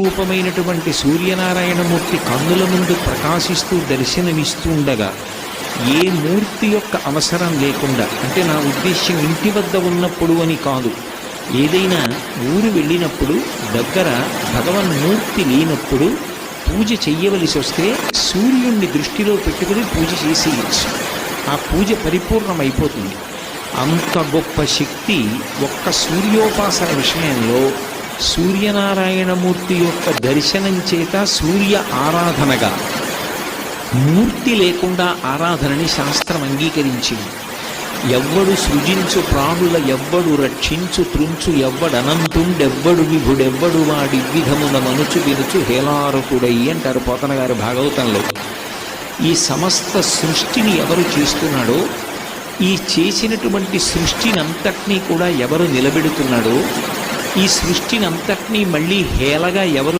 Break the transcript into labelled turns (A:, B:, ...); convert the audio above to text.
A: స్వరూపమైనటువంటి సూర్యనారాయణమూర్తి కన్నుల ముందు ప్రకాశిస్తూ దర్శనమిస్తూ ఉండగా ఏ మూర్తి యొక్క అవసరం లేకుండా, అంటే నా ఉద్దేశ్యం ఇంటి వద్ద ఉన్నప్పుడు అని కాదు, ఏదైనా ఊరు వెళ్ళినప్పుడు దగ్గర భగవన్మూర్తి లేనప్పుడు పూజ చెయ్యవలసి వస్తే సూర్యుణ్ణి దృష్టిలో పెట్టుకుని పూజ చేసేయచ్చు. ఆ పూజ పరిపూర్ణమైపోతుంది. అంత గొప్ప శక్తి ఒక్క సూర్యోపాసన విషయంలో సూర్యనారాయణమూర్తి యొక్క దర్శనం చేత సూర్య ఆరాధనగా, మూర్తి లేకుండా ఆరాధనని శాస్త్రం అంగీకరించింది. ఎవ్వడు సృజించు ప్రాణుల ఎవ్వడు రక్షించు త్రుంచు ఎవ్వడనంతుండెవ్వడు విభుడెవ్వడు వాడి విధమున మనుచు వినుచు హేలారకుడై అంటారు పోతన గారు భాగవతంలో. ఈ సమస్త సృష్టిని ఎవరు చేస్తున్నాడో, ఈ చేసినటువంటి సృష్టిని అంతటినీ కూడా ఎవరు నిలబెడుతున్నాడో, ఈ సృష్టిని అంతటినీ మళ్ళీ హేళగా ఎవరు